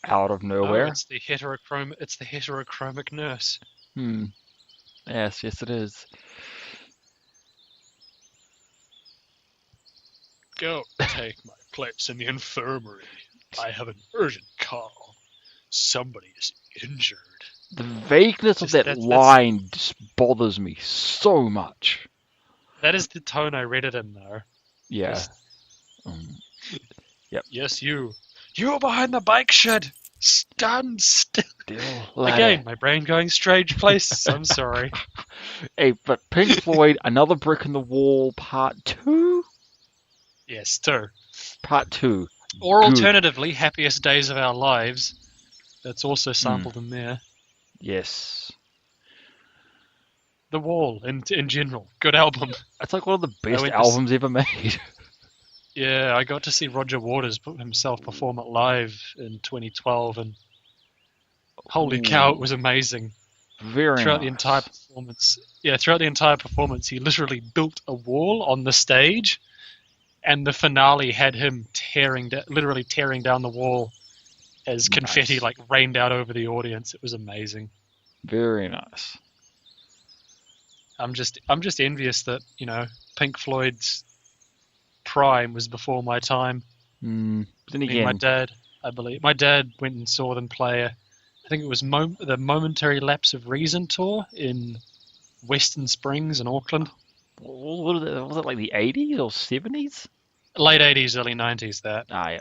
out of No, nowhere. it's the heterochromic nurse. Hmm. Yes, yes, it is. Go take my place in the infirmary. I have an urgent call. Somebody is injured. The vagueness of Just that line just bothers me so much. that is the tone I read it in though. Yeah. Just, Um, yep. yes, you behind the bike shed. Stand still. Again, my brain going strange places. I'm sorry. Hey, but Pink Floyd, Another Brick in the Wall, Part 2? Yes, too. Part 2. Or Good. alternatively, Happiest Days of Our Lives. That's also sampled in there. Yes. The Wall, in general. Good album. It's like one of the best albums ever made. Yeah, I got to see Roger Waters himself perform it live in 2012, and holy cow, it was amazing. Very Throughout nice. the entire performance. Yeah, throughout the entire performance, he literally built a wall on the stage, and the finale had him literally tearing down the wall as confetti like rained out over the audience. It was amazing. Very nice. I'm just envious that, you know, Pink Floyd's prime was before my time. Then again, I mean, my dad went and saw them play. I think it was the Momentary Lapse of Reason tour in Western Springs in Auckland. Was it like the 80s or 70s? Late 80s, early 90s. That. Ah, yeah.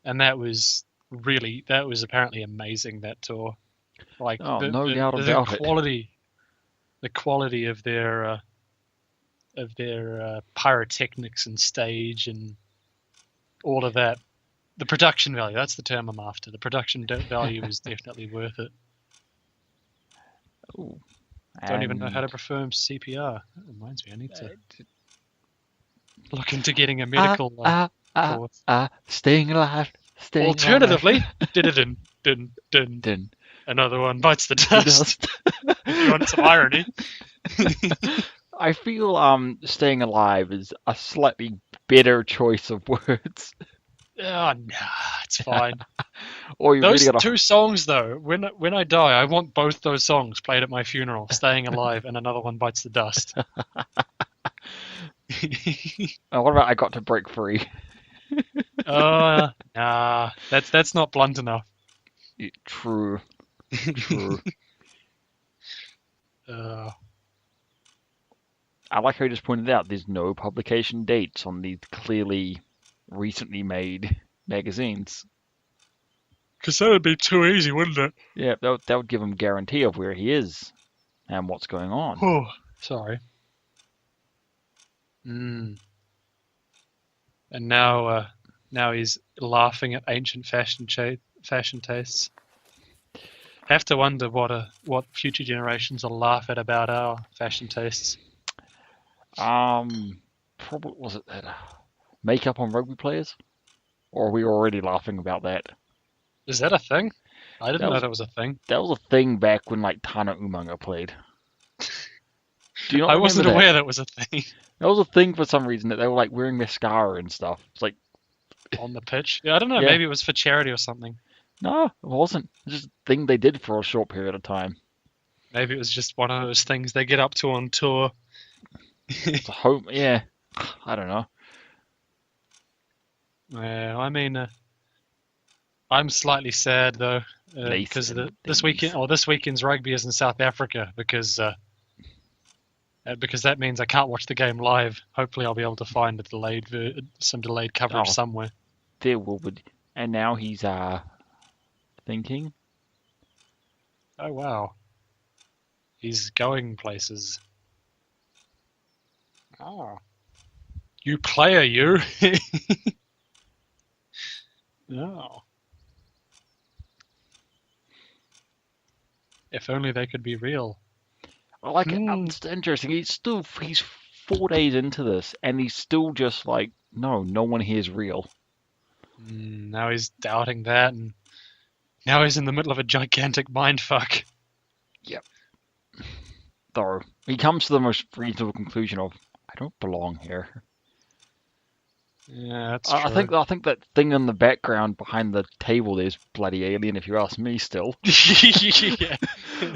And that was apparently amazing. That tour, like no doubt about it. The quality of their pyrotechnics and stage and all of that. The production value, that's the term I'm after. The production value is definitely worth it. Ooh. Don't even know how to perform CPR. That reminds me, I need to look into getting a medical course. Staying alive. Alternatively, dun, another one bites the dust. If you want some irony. I feel staying alive is a slightly better choice of words. Oh, nah, it's fine. Or those two songs, though, when I die, I want both those songs played at my funeral. Staying Alive and Another One Bites the Dust. What about I Got to Break Free? Nah, that's not blunt enough. True. I like how you just pointed out there's no publication dates on these clearly recently made magazines. Because that would be too easy, wouldn't it? Yeah, that would give him guarantee of where he is and what's going on. Oh, sorry. And now he's laughing at ancient fashion tastes. Have to wonder what future generations will laugh at about our fashion tastes. Probably was it that makeup on rugby players, or are we already laughing about that? Is that a thing? I didn't know that was a thing. That was a thing back when like Tana Umaga played. Do you not I wasn't aware that was a thing. That was a thing for some reason that they were like wearing mascara and stuff. It's like on the pitch. Yeah, I don't know. Yeah. Maybe it was for charity or something. No, it wasn't. It's just a thing they did for a short period of time. Maybe it was just one of those things they get up to on tour. Yeah, I don't know. Yeah, I mean, I'm slightly sad though because this weekend's rugby is in South Africa because that means I can't watch the game live. Hopefully, I'll be able to find some delayed coverage somewhere. There will be, and now he's thinking. Oh wow, he's going places. Oh, you player, you. No. If only they could be real. I like it. It's interesting. He's 4 days into this, and he's still just like, no one here is real. Now he's doubting that, and now he's in the middle of a gigantic mindfuck. Yep. Though he comes to the most reasonable conclusion of, I don't belong here. Yeah, that's I true. think that thing in the background behind the table there's bloody alien, if you ask me. Still, Yeah.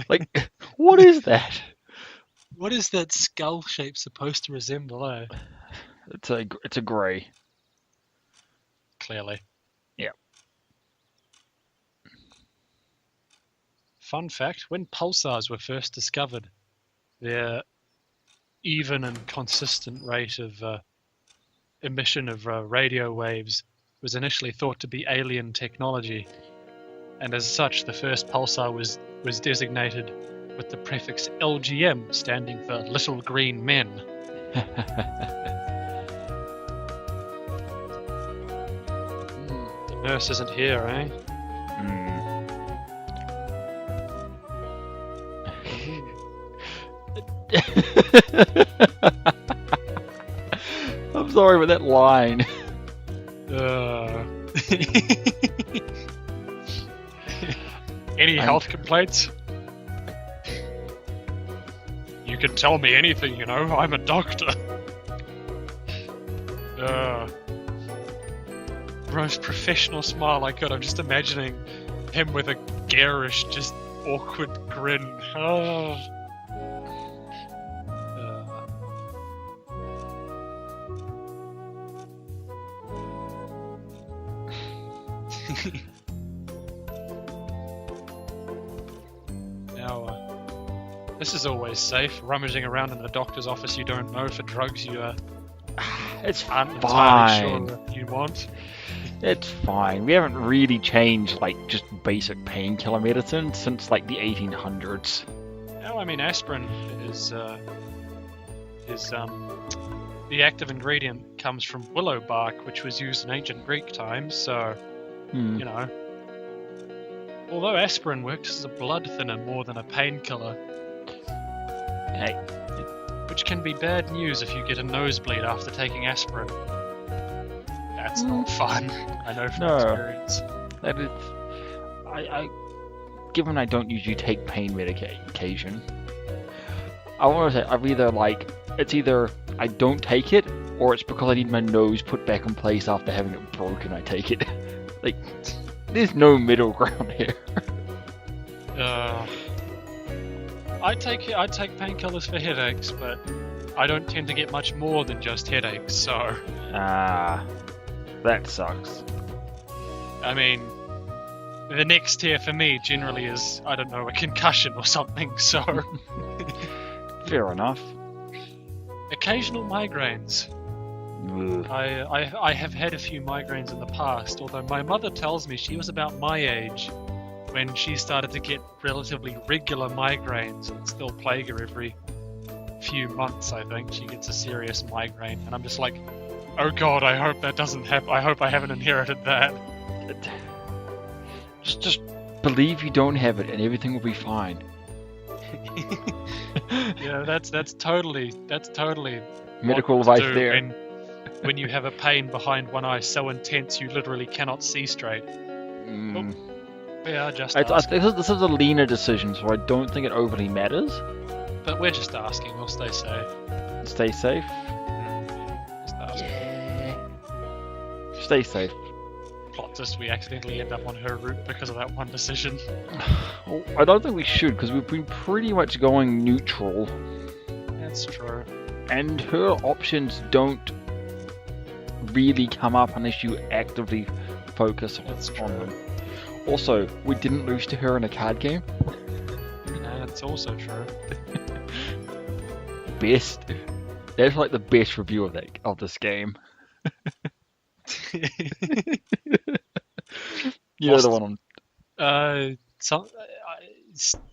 like, what is that? What is that skull shape supposed to resemble, eh? It's a grey. Clearly. Yeah. Fun fact, when pulsars were first discovered, their even and consistent rate of emission of radio waves was initially thought to be alien technology, and as such, the first pulsar was designated with the prefix LGM, standing for Little Green Men. The nurse isn't here, eh? I'm sorry, but that line. Any health complaints? You can tell me anything, you know. I'm a doctor. Most professional smile I could. I'm just imagining him with a garish, just awkward grin. Now, this is always safe. Rummaging around in a doctor's office you don't know for drugs you It's aren't fine. entirely sure you want. It's fine. We haven't really changed like just basic painkiller medicine since like the 1800s. No, I mean aspirin is the active ingredient comes from willow bark, which was used in ancient Greek times. So you know, although aspirin works as a blood thinner more than a painkiller, Hey, which can be bad news if you get a nosebleed after taking aspirin. That's not fun. I know from experience. that is. I given I don't usually take pain medication, I want to say it's either I don't take it or it's because I need my nose put back in place after having it broken. I take it. Like, there's no middle ground here. I take painkillers for headaches, but I don't tend to get much more than just headaches. So that sucks. I mean, the next tier for me generally is, I don't know, a concussion or something. So Fair enough. occasional migraines. Ugh. I have had a few migraines in the past, although my mother tells me she was about my age when she started to get relatively regular migraines and still plague her every few months. I think she gets a serious migraine, and I'm just like, oh god, I hope that doesn't happen. I hope I haven't inherited that. Just believe you don't have it and everything will be fine. Yeah, that's totally Medical what to advice do there. when you have a pain behind one eye so intense you literally cannot see straight. Yeah, just This is a leaner decision, so I don't think it overly matters. but we're just asking. We'll stay safe. Stay safe. Just asking. Yeah. Stay safe. Plot twist: we accidentally end up on her route because of that one decision. Well, I don't think we should, because we've been pretty much going neutral, That's true. and her options don't really come up unless you actively focus That's on true. them. Also, we didn't lose to her in a card game. That's also true. Best. That's like the best review of this game. You know the one on.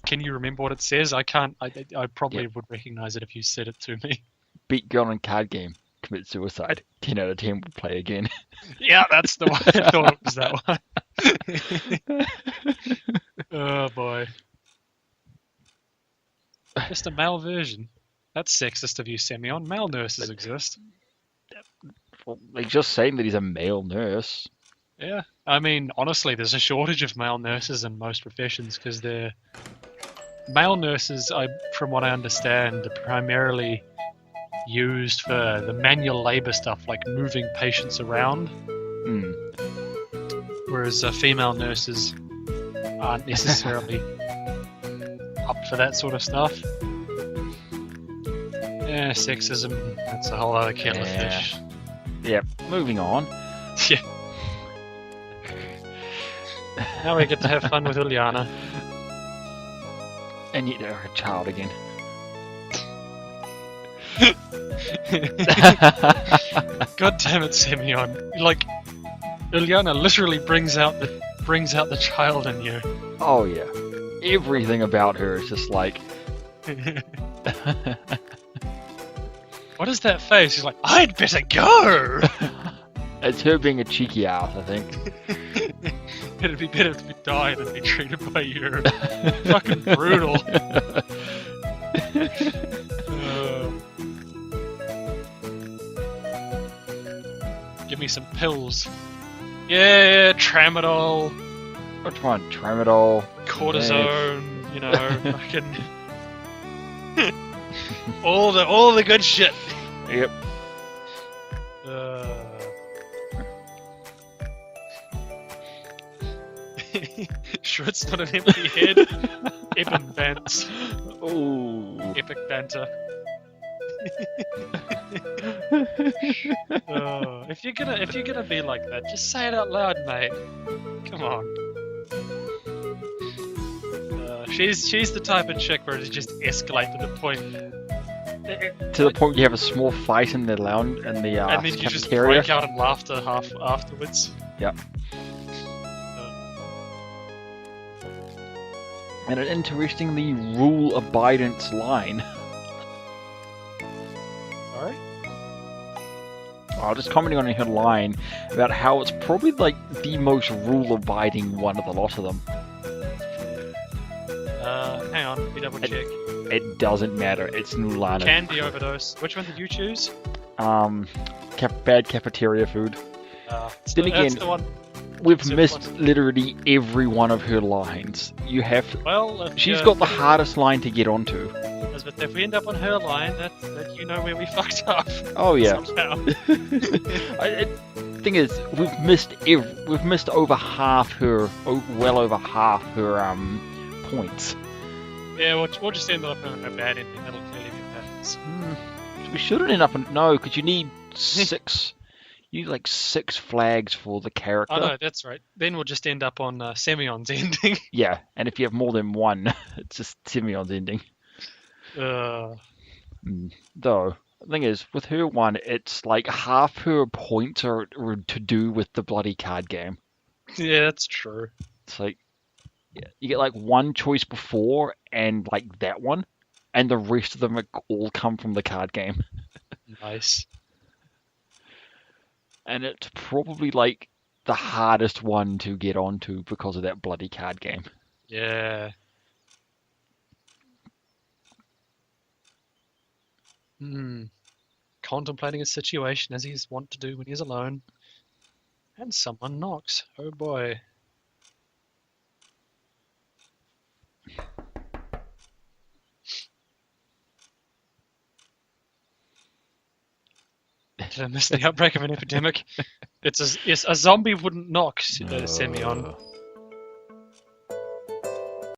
Can you remember what it says? I can't. I probably Yeah. would recognize it if you said it to me. Beat girl in card game. Commit suicide. 10 out of 10 would play again. Yeah, that's the one. I thought it was that one. Oh boy. Just a male version. That's sexist of you, Semyon. Male nurses exist. Well, like just saying that he's a male nurse. Yeah. I mean, honestly, there's a shortage of male nurses in most professions because male nurses, from what I understand, are primarily used for the manual labor stuff, like moving patients around, Mm. whereas female nurses aren't necessarily up for that sort of stuff. Yeah, sexism, that's a whole other kettle of Yeah. fish. Yep. Moving on. Yeah. Now we get to have fun with Uliana. And yet they're a child again. God damn it, Semyon! Like, Uliana literally brings out the child in you. Oh yeah. Everything about her is just like. What is that face? She's like, I'd better go! It's her being a cheeky ass, I think. It'd be better to die than be treated by you. Fucking brutal. Give me some pills. Yeah, tramadol, Which one? Tramadol. cortisone, you know, fucking all the good shit. Yep. Sure, it's not an empty head. Epic bants. Ooh. Epic banter. If you're gonna be like that, just say it out loud, mate. Come on. She's the type of chick where it just escalate to the point, To the point you have a small fight in the lounge in the and then you just cafeteria. break out in laughter half afterwards. Yep. And an interestingly rule abidance line. Sorry. Oh, just commenting on her line about how it's probably like the most rule-abiding one of the lot of them. Hang on, let me double check. It doesn't matter. It's Nulana. Candy overdose. Which one did you choose? Bad cafeteria food. That's Then again, the one. We've Simple missed one. literally every one of her lines. You have. Well, She's got the hardest line to get onto. But if we end up on her line, that you know where we fucked up. Oh yeah. Somehow. Thing is, we've missed over half her, well over half her points. Yeah, we'll just end up on a bad ending. That'll clearly be patterns. We shouldn't end up in because you need 6. You need like 6 flags for the character. Oh no, that's right. Then we'll just end up on Semyon's ending. Yeah, and if you have more than one, it's just Semyon's ending. Though, the thing is, with her one, it's like half her points are to do with the bloody card game. Yeah, that's true. It's like, yeah, you get like one choice before and like that one, and the rest of them all come from the card game. Nice. And it's probably like the hardest one to get onto because of that bloody card game. Yeah. Contemplating a situation as he's wont to do when he's alone. And someone knocks. Oh boy. Did I miss the outbreak of an epidemic? It's a zombie wouldn't knock, Semyon.